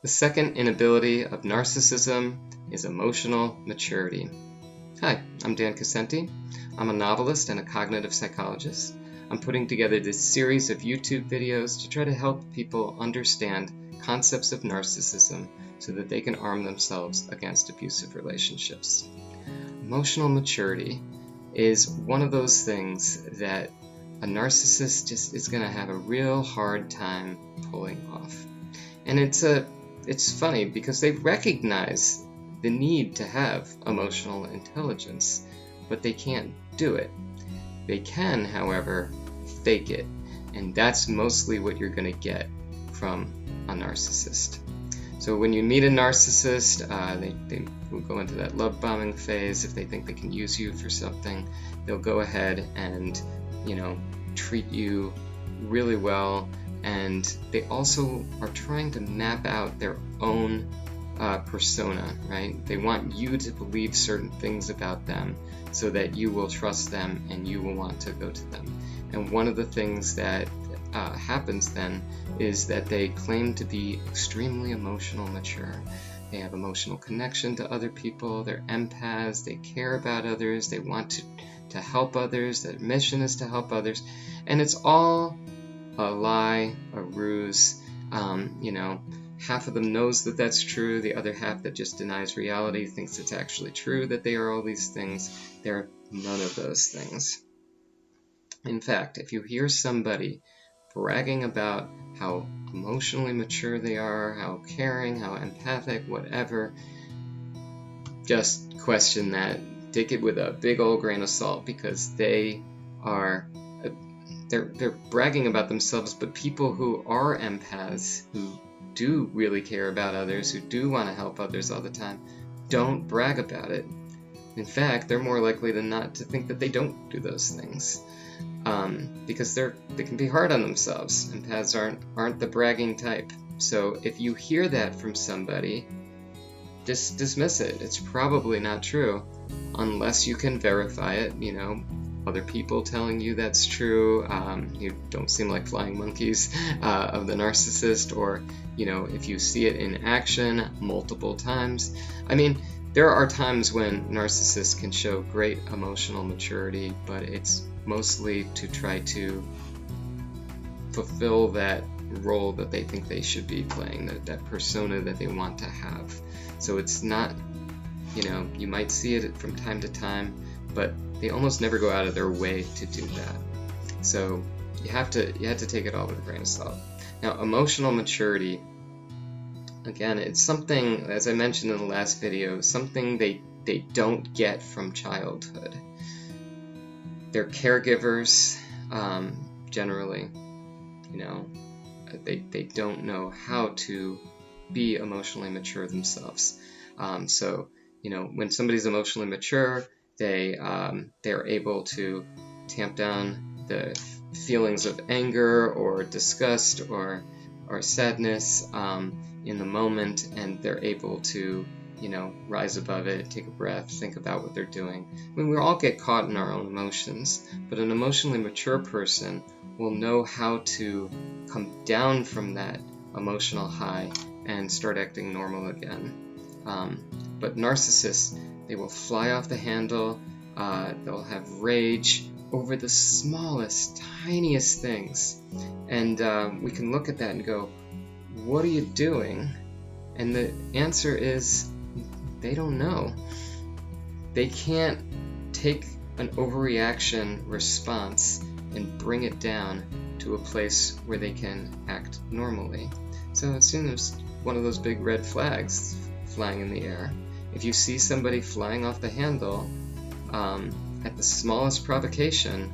The second inability of narcissism is emotional maturity. Hi, I'm Dan Cassenti. I'm a novelist and a cognitive psychologist. I'm putting together this series of YouTube videos to try to help people understand concepts of narcissism so that they can arm themselves against abusive relationships. Emotional maturity is one of those things that a narcissist just is going to have a real hard time pulling off. And it's funny because they recognize the need to have emotional intelligence, but they can't do it. They can, however, fake it, and that's mostly what you're going to get from a narcissist. So when you meet a narcissist, they will go into that love bombing phase. If they think they can use you for something, they'll go ahead and, treat you really well. And they also are trying to map out their own persona, right? They want you to believe certain things about them so that you will trust them and you will want to go to them. And one of the things that happens then is that they claim to be extremely emotional mature. They have emotional connection to other people, they're empaths, they care about others, they want to help others, their mission is to help others, and it's all a lie, a ruse. Half of them knows that that's true, the other half that just denies reality thinks it's actually true that they are all these things. They're none of those things. In fact, if you hear somebody bragging about how emotionally mature they are, how caring, how empathic, whatever, just question that. Take it with a big old grain of salt, because they're bragging about themselves, but people who are empaths, who do really care about others, who do want to help others all the time, don't brag about it. In fact, they're more likely than not to think that they don't do those things. Because they can be hard on themselves. Empaths aren't the bragging type. So if you hear that from somebody, just dismiss it. It's probably not true, unless you can verify it. Other people telling you that's true. You don't seem like flying monkeys of the narcissist, or if you see it in action multiple times. There are times when narcissists can show great emotional maturity, but it's mostly to try to fulfill that role that they think they should be playing, that persona that they want to have. So it's not, you might see it from time to time, but they almost never go out of their way to do that. So you have to take it all with a grain of salt. Now, emotional maturity, again, it's something, as I mentioned in the last video, something they don't get from childhood. They're caregivers, generally. They don't know how to be emotionally mature themselves. So when somebody's emotionally mature, they're able to tamp down the feelings of anger or disgust or sadness in the moment, and they're able to rise above it, take a breath, think about what they're doing. We all get caught in our own emotions, but an emotionally mature person will know how to come down from that emotional high and start acting normal again. But narcissists, they will fly off the handle, they'll have rage over the smallest, tiniest things. And we can look at that and go, what are you doing? And the answer is, they don't know. They can't take an overreaction response and bring it down to a place where they can act normally. So it seems one of those big red flags flying in the air. If you see somebody flying off the handle at the smallest provocation,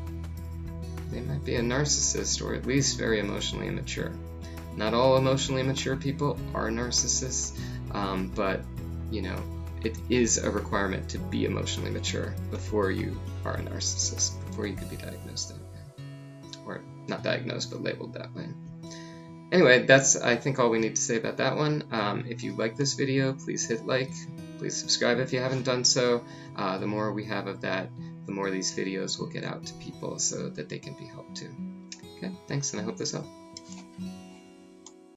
they might be a narcissist, or at least very emotionally immature. Not all emotionally mature people are narcissists, but it is a requirement to be emotionally mature before you are a narcissist, before you could be diagnosed that way. Or not diagnosed, but labeled that way. Anyway, that's, I think, all we need to say about that one. If you like this video, please hit like. Please subscribe if you haven't done so. The more we have of that, the more these videos will get out to people so that they can be helped too. Okay, thanks, and I hope this helped.